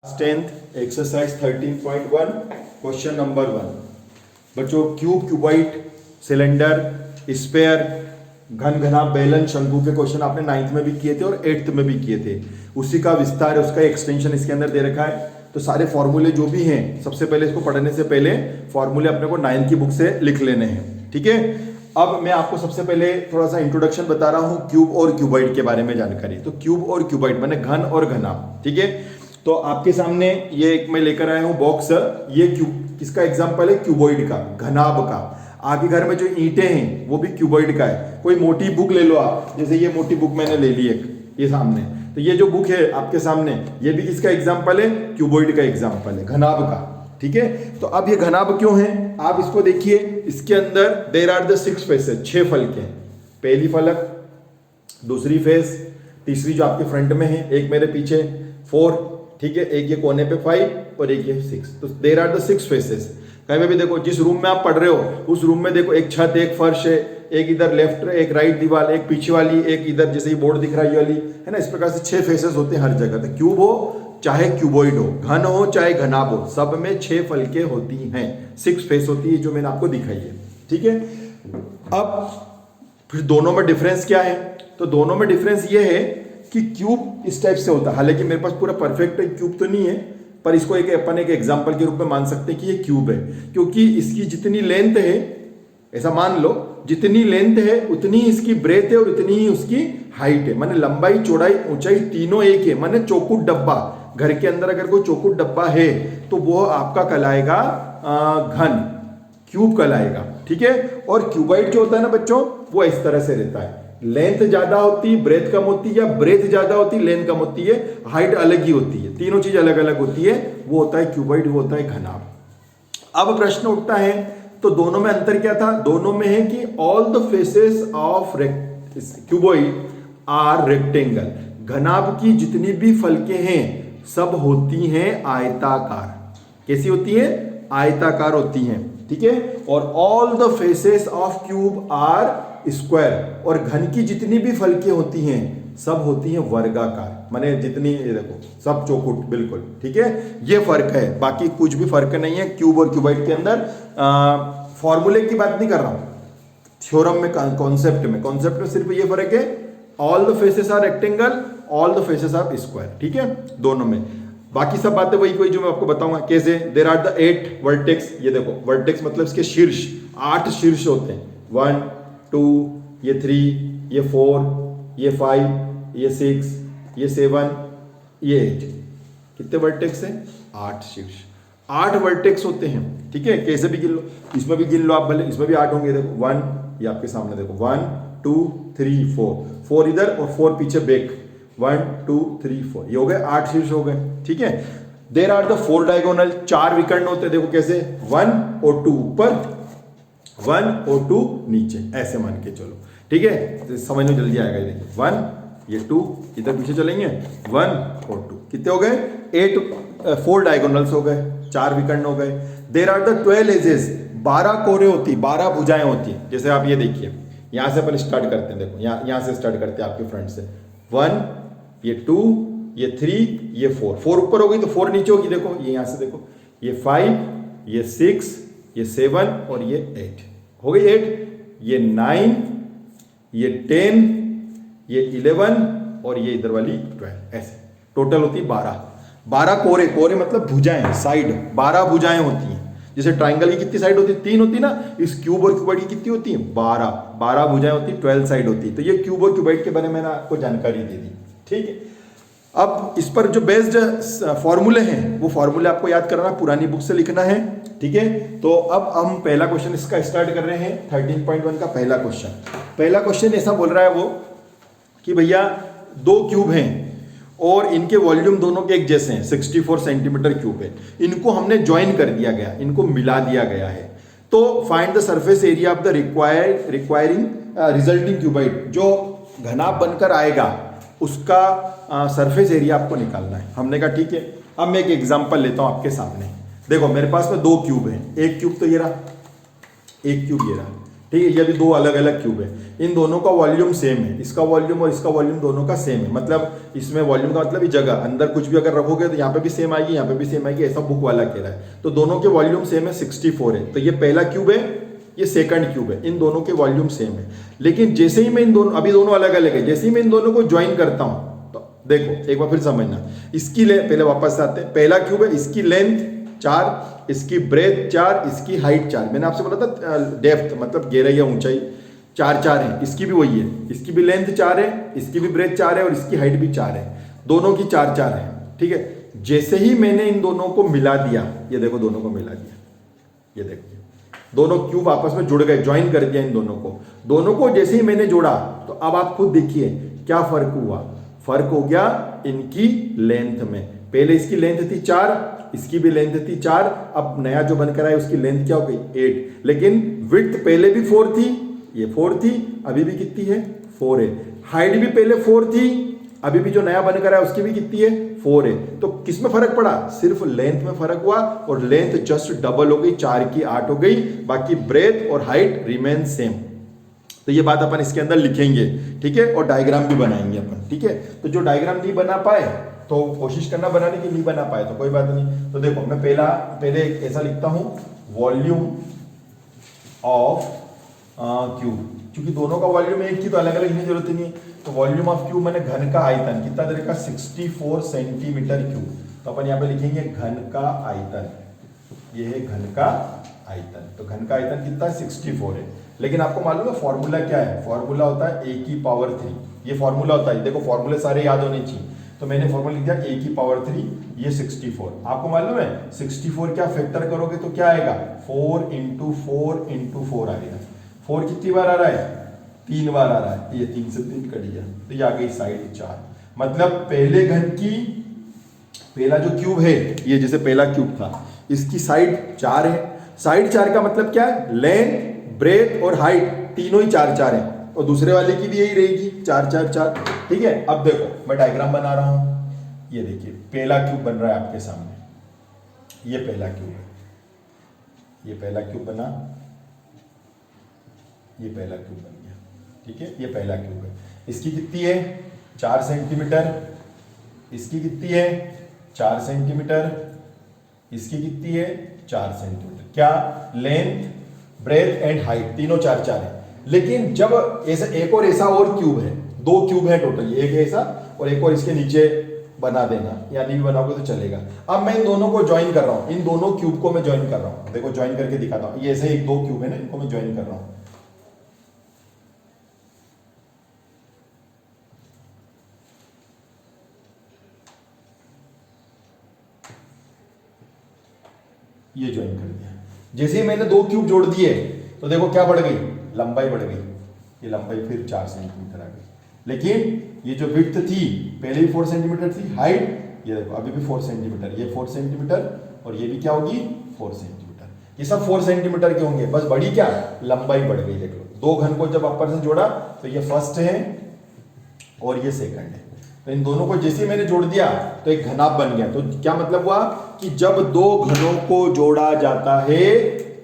10th exercise 13.1 question number 1। बच्चों cube, qubit, cylinder, sphere, घन, घना, बेलन, शंकु के क्वेश्चन आपने 9th में भी किए थे और 8th में भी किए थे। उसी का विस्तार है, उसका एक्सटेंशन इसके अंदर दे रखा है। तो सारे फॉर्मूले जो भी हैं, सबसे पहले इसको पढ़ने से पहले फॉर्मूले अपने को 9th की बुक से लिख लेने हैं, ठीक है। अब मैं आपको सबसे पहले थोड़ा सा इंट्रोडक्शन बता रहा हूं क्यूब और क्यूबाइट के बारे में जानकारी। तो क्यूब और क्यूबाइट माने घन और घना, ठीक है। तो आपके सामने ये एक मैं लेकर आया हूं बॉक्स। ये क्यूब किसका एग्जांपल है? क्यूबॉइड का, घनाभ का। आपके घर में जो ईंटें हैं वो भी क्यूबॉइड का है। कोई मोटी बुक ले लो आप, जैसे ये मोटी बुक मैंने ले ली एक, ये सामने। तो ये जो बुक है आपके सामने, ये भी किसका एग्जांपल है? क्यूबॉइड का एग्जांपल है, घनाभ का, ठीक है। तो अब ये घनाभ क्यों है आप इसको देखिए। इसके अंदर देयर आर द 6 फेसेस, 6 फलकें। पहली फलक, दूसरी फेस, तीसरी जो आपके फ्रंट में है, एक मेरे पीछे 4, ठीक है, एक ये कोने पे 5 और एक ये 6। तो देयर आर द 6 फेसेस। कहीं पे भी देखो, जिस रूम में आप पढ़ रहे हो उस रूम में देखो, एक छत, एक फर्श है, एक इधर लेफ्ट, एक राइट दीवार, एक पीछे वाली, एक इधर जैसे ये बोर्ड दिख रहा है ये वाली, है ना। इस प्रकार से 6 फेसेस होते हैं हर जगह। तो क्यूब हो चाहे क्यूबॉइड हो, घन हो चाहे घनाभ हो, सब में 6 फलकें होती हैं, 6 फेस होती है, जो मैंने आपको दिखाई है, ठीक है। अब फिर दोनों में डिफरेंस क्या है? तो दोनों में डिफरेंस ये है कि क्यूब इस टाइप से होता है। हालांकि मेरे पास पूरा परफेक्ट क्यूब तो नहीं है, पर इसको अपन एक एग्जांपल के रूप में मान सकते हैं कि ये क्यूब है, क्योंकि इसकी जितनी लेंथ है, ऐसा मान लो, जितनी लेंथ है उतनी इसकी ब्रेथ है और उतनी ही उसकी हाइट है। माने लंबाई, चौड़ाई, ऊंचाई तीनों एक है। माने चौकुट डब्बा, घर के अंदर अगर कोई चौकुट डब्बा है तो वो आपका कहलाएगा घन, क्यूब कहलाएगा, ठीक है। और क्यूबाइट जो होता है ना बच्चों, वो इस तरह से रहता है। लेंथ ज्यादा होती, ब्रेथ कम होती, या ब्रेथ ज्यादा होती, लेंथ कम होती है, हाइट अलग ही होती है, तीनों चीज अलग अलग होती है। वो होता है क्यूबाइट, वो होता है घनाभ। अब प्रश्न उठता है, तो दोनों में अंतर क्या था? दोनों में है कि all the faces of cuboid are rectangle. घनाभ की जितनी भी फलकें हैं सब होती हैं आयताकार। कैसी होती है? आयताकार होती हैं, ठीक है। और all the faces of cube are square. और घन की जितनी भी फलकें होती हैं सब होती हैं वर्गाकार, माने जितनी, ये देखो, सब चौकुट, बिल्कुल, ठीक है। ये फर्क है, बाकी कुछ भी फर्क नहीं है क्यूब और क्यूबाइट के अंदर। फॉर्मूले की बात नहीं कर रहा हूं, थ्योरम में, कॉन्सेप्ट में सिर्फ ये फर्क है, all the faces are rectangle, all the faces are square, ठीक है, दोनों में। बाकी सब बातें वही कोई जो मैं आपको बताऊंगा कैसे। There are the 8 vertex. ये देखो, वर्टेक्स मतलब इसके शीर्ष, 8 शीर्ष होते हैं। 1 2, ये 3, ये 4, ये 5, ये 6, ये 7, ये 8। कितने वर्टेक्स हैं? 8 शीर्ष, 8 वर्टेक्स होते हैं, ठीक है। कैसे भी गिन लो, इसमें भी गिन लो आप, भले इसमें भी 8 होंगे। देखो 1, ये आपके सामने देखो, 1 2 3 4 इधर और 4 पीछे बैक, 1 2 3 4, ये हो गए 8 शीर्ष हो गए, ठीक है। There are the 4 diagonal. 4 विकर्ण होते हैं, देखो कैसे, 1 और 2 ऊपर, 1 और 2 नीचे, ऐसे मान के चलो, ठीक है। तो समझ में जल्दी आएगा। ये 1, ये 2, इधर पीछे चलेंगे, 1 और 2, कितने हो गए? 4 डायगोनल्स हो गए, 4 विकर्ण हो गए। There are the 12 edges. 12 कोरे होती, 12 भुजाएं होती हैं। जैसे आप ये देखिए, यहां से अपन स्टार्ट करते हैं, देखो यहां से स्टार्ट करते हैं आपके फ्रंट से। 1, ये 2, ये 3, ये 4 ऊपर हो गई तो 4 नीचे होगी। देखो ये यहां से देखो, ये 5, ये 6, ये 7 और ये 8 हो गई 8, ये 9, ये 10, ये 11 और ये इधर वाली 12, ऐसे टोटल होती 12 कोरे। कोरे मतलब भुजाएं, साइड, 12 भुजाएं होती हैं। जैसे ट्राइंगल की कितनी साइड होती है? 3 होती है ना। इस क्यूब और क्यूबाइड की कितनी होती है? 12 भुजाएं होती है, 12 साइड होती है। तो ये क्यूब और क्यूबाइड के बारे में मैंने आपको जानकारी दे दी, ठीक है। अब इस पर जो बेस्ड फॉर्मूले हैं वो फॉर्मूले आपको याद करना, पुरानी बुक से लिखना है, ठीक है। तो अब हम पहला क्वेश्चन इसका स्टार्ट कर रहे हैं। 13.1 का पहला क्वेश्चन ऐसा बोल रहा है वो कि भैया 2 क्यूब हैं और इनके वॉल्यूम दोनों के एक जैसे हैं, 64 सेंटीमीटर क्यूब है। इनको हमने ज्वाइन कर दिया गया, इनको मिला दिया गया है। तो find the surface area of the requiring resulting cuboid. जो घनाभ बनकर आएगा उसका सरफेस एरिया आपको निकालना है। हमने कहा ठीक है। अब मैं एक एग्जांपल लेता हूं आपके सामने। देखो मेरे पास में 2 क्यूब हैं, एक क्यूब तो ये रहा, एक क्यूब ये रहा, ठीक है, ये भी दो अलग अलग क्यूब है, इन दोनों का वॉल्यूम सेम है, इसका वॉल्यूम और इसका वॉल्यूम दोनों का सेम है, मतलब इसमें वॉल्यूम का मतलब ये जगह अंदर कुछ भी अगर रखोगे तो यहाँ पे भी सेम आएगी, यहाँ पे भी सेम आएगी, ऐसा बुक वाला कह रहा है। तो दोनों के वॉल्यूम सेम है, 64 है। तो ये पहला क्यूब है, ये सेकंड क्यूब है, इन दोनों के वॉल्यूम सेम है। लेकिन जैसे ही मैं इन दोनों, अभी दोनों अलग अलग है, जैसे ही मैं इन दोनों को ज्वाइन करता हूं तो देखो एक बार फिर समझना, इसकी पहले वापस आते हैं, पहला क्यूब है, इसकी लेंथ 4, इसकी ब्रेथ 4, इसकी हाइट 4, मैंने आपसे बोला था डेप्थ मतलब गहराई या ऊंचाई 4 है, इसकी भी वही है, इसकी भी लेंथ 4 है, इसकी भी ब्रेथ 4 है और इसकी हाइट भी 4 है, दोनों की 4 है। ठीक है, जैसे ही मैंने इन दोनों को मिला दिया, ये देखो दोनों को मिला दिया, ये देखिए दोनों क्यूब आपस में जुड़ गए, ज्वाइन कर दिया इन दोनों को जैसे ही मैंने जोड़ा तो अब आप खुद देखिए क्या फर्क हुआ, फर्क हो गया इनकी लेंथ में। पहले इसकी लेंथ थी 4, इसकी भी लेंथ थी 4, अब नया जो बनकर आया उसकी लेंथ क्या हो गई 8, लेकिन विड्थ पहले भी 4 थी, ये 4 थी, अभी भी कितनी है 4 है। हाइट भी पहले 4 थी, अभी भी जो नया बनकर आया उसकी भी कितनी है 4 है। तो किस में फर्क पड़ा, सिर्फ लेंथ में फर्क हुआ और लेंथ जस्ट डबल हो गई, 4 की 8 हो गई, बाकी ब्रेथ और हाइट रिमेन सेम। तो ये बात अपन इसके अंदर लिखेंगे, ठीक है, और डायग्राम भी बनाएंगे अपन, ठीक है। तो जो डायग्राम नहीं बना पाए तो कोशिश करना बनाने की, नहीं बना पाए तो कोई बात नहीं। तो देखो मैं पहले ऐसा लिखता हूं, वॉल्यूम ऑफ क्यूब, क्योंकि दोनों का वॉल्यूम एक ही तो अलग अलग लिखने की जरूरत नहीं है। तो वॉल्यूम ऑफ क्यूब मैंने घन का आयतन कितना दे रखा 64 सेंटीमीटर क्यूब, तो अपन यहाँ पे लिखेंगे घन का आयतन, ये है घन का आयतन। तो घन का आयतन कितना है 64 है, लेकिन आपको मालूम है फॉर्मूला क्या है, फॉर्मूला होता है a की पावर 3, ये फॉर्मूला होता है, देखो फॉर्मूले सारे याद होने चाहिए। तो मैंने फॉर्मूला लिख दिया a की पावर 3, ये 64, आपको मालूम है 64 क्या फैक्टर करोगे तो क्या आएगा 4 इंटू 4 इंटू 4 आएगा। 4 कितनी बार आ रहा है 3 बार आ रहा है, ये 3 से 3 कट गया तो ये आ गई साइड 4, मतलब पहले घन की, पहला जो क्यूब है ये जैसे पहला क्यूब था इसकी साइड 4 है, साइड 4 का मतलब क्या है लेंथ ब्रेथ और हाइट तीनों ही 4 है, और दूसरे वाले की भी यही रहेगी 4 ठीक है। अब देखो मैं डायग्राम बना रहा हूं, ये देखिए पहला क्यूब बन रहा है आपके सामने, ये पहला क्यूब है, ये पहला क्यूब बना, ये पहला क्यूब बन गया, ठीक है, ये पहला क्यूब है, इसकी कितनी है 4 सेंटीमीटर, इसकी कितनी है 4 सेंटीमीटर, इसकी कितनी है 4 सेंटीमीटर, क्या लेंथ ब्रेथ एंड हाइट तीनों 4 है। लेकिन जब ऐसा एक और ऐसा और क्यूब है, 2 क्यूब है टोटल, एक ऐसा और एक और इसके नीचे बना देना, या नहीं भी बनाओगे तो चलेगा। अब मैं इन दोनों को ज्वाइन कर रहा हूं, इन दोनों क्यूब को मैं ज्वाइन कर रहा हूं, देखो ज्वाइन करके दिखाता हूं, ये ऐसे एक 2 क्यूब है ना, इनको मैं ज्वाइन कर रहा हूं। ये ज्वाइन कर दिया, जैसे ही मैंने 2 क्यूब जोड़ दिए तो देखो क्या बढ़ गई, लंबाई बढ़ गई, ये लंबाई फिर 4 सेंटीमीटर आ गई। लेकिन ये जो विड्थ थी पहले भी 4 सेंटीमीटर थी, हाइट ये देखो अभी भी 4 सेंटीमीटर, ये 4 सेंटीमीटर और ये भी क्या होगी 4 सेंटीमीटर, ये सब 4 सेंटीमीटर के होंगे, बस बड़ी क्या लंबाई बढ़ गई। देख लो 2 घन को जब ऊपर से जोड़ा तो ये फर्स्ट है और ये सेकंड है, तो इन दोनों को जैसे मैंने जोड़ दिया तो एक घनाभ बन गया। तो क्या मतलब हुआ कि जब 2 घनों को जोड़ा जाता है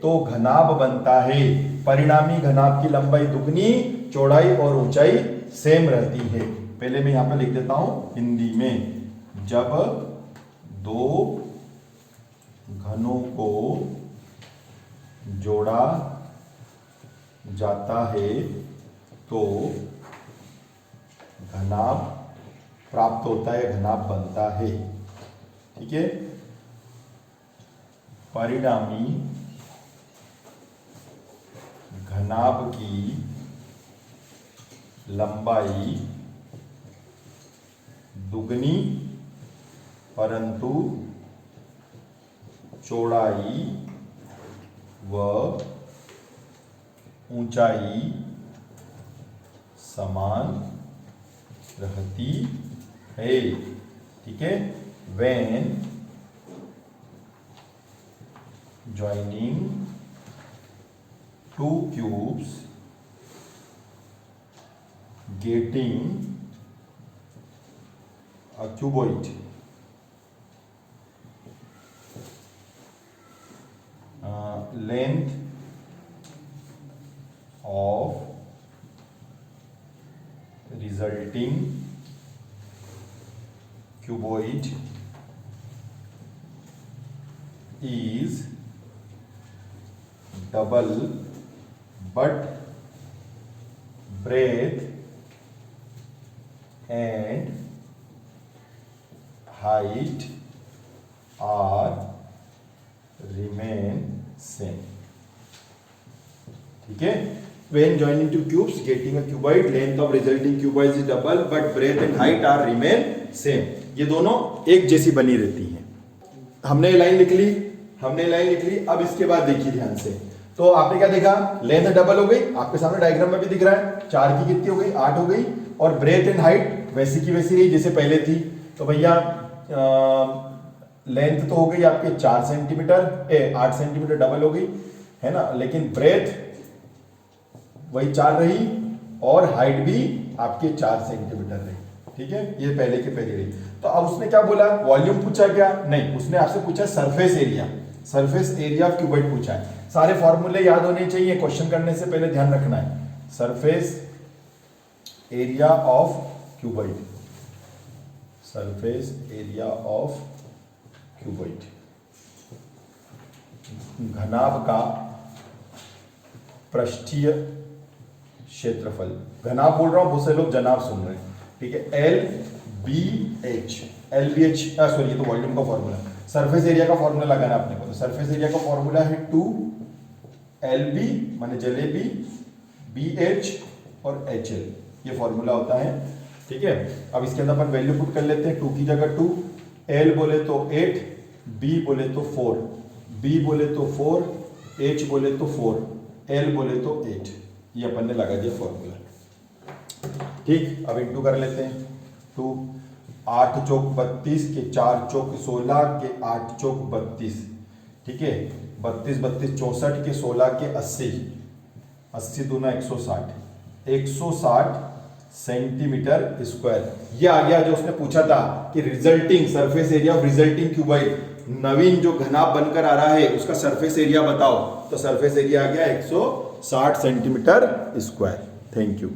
तो घनाभ बनता है, परिणामी घनाभ की लंबाई दुगनी, चौड़ाई और ऊंचाई सेम रहती है। पहले मैं यहां पे लिख देता हूं हिंदी में, जब 2 घनों को जोड़ा जाता है तो घनाभ प्राप्त होता है, घनाभ बनता है, ठीक है। परिणामी घनाभ की लंबाई दुगनी परंतु चौड़ाई व ऊंचाई समान रहती है, ठीक है। When joining 2 cubes getting a cuboid, length is double but breadth and height are remain same. ठीक है, when joining two cubes getting a cuboid, length of resulting cuboid is double but breadth and height are remain same. ये दोनों एक जैसी बनी रहती हैं. हमने लाइन लिख ली, अब इसके बाद देखिए ध्यान से. तो आपने क्या देखा, लेंथ डबल हो गई, आपके सामने डायग्राम में भी दिख रहा है. 4 की कितनी हो गई, 8 हो गई, और ब्रेथ एंड हाइट वैसी की वैसी रही जैसे पहले थी. तो भैया लेंथ तो हो गई आपके 4 सेंटीमीटर, 8 सेंटीमीटर डबल हो गई है ना, लेकिन ब्रेथ वही 4 रही और हाइट भी आपके 4 सेंटीमीटर रही. ठीक है, ये पहले की पहले रही. तो अब उसने क्या बोला, वॉल्यूम पूछा क्या, नहीं, उसने आपसे पूछा सरफेस एरिया ऑफ क्यूबॉइड पूछा है. सारे फॉर्मूले याद होने चाहिए, क्वेश्चन करने से पहले ध्यान रखना है. Surface area of cuboid, surface area of cuboid, घनाभ का पृष्ठीय क्षेत्रफल. घनाभ बोल रहा हूं, बहुत से लोग जनाब सुन रहे हैं. ठीक है, LBH, सॉरी ये तो वॉल्यूम का फॉर्मूला. सरफेस एरिया का फॉर्मूला लगाना आपने को. तो सरफेस एरिया का फॉर्मूला है 2LB माने जलेबी, BH और HL, ये फॉर्मूला होता है. ठीक है, अब इसके अंदर अपन वैल्यू पुट कर लेते हैं. 2 की जगह 2, L बोले तो 8, B बोले तो 4, B बोले तो 4, H बोले तो 4, L बोले तो 8. ये अपन ने लगा दिया फॉर्मूला. ठीक, अब इंटू कर लेते हैं. 2 8 चौक 32 के 4 चौक 16 के 8 चौक 32. ठीक है, 32 32 64 के 16 के 80, 80 दूना 160, 160 सेंटीमीटर स्क्वायर. ये आ गया जो उसने पूछा था कि resulting surface area of resulting cuboid, नवीन जो घनाभ बनकर आ रहा है उसका सरफेस एरिया बताओ. तो सरफेस एरिया आ गया 160 सेंटीमीटर स्क्वायर. Thank you.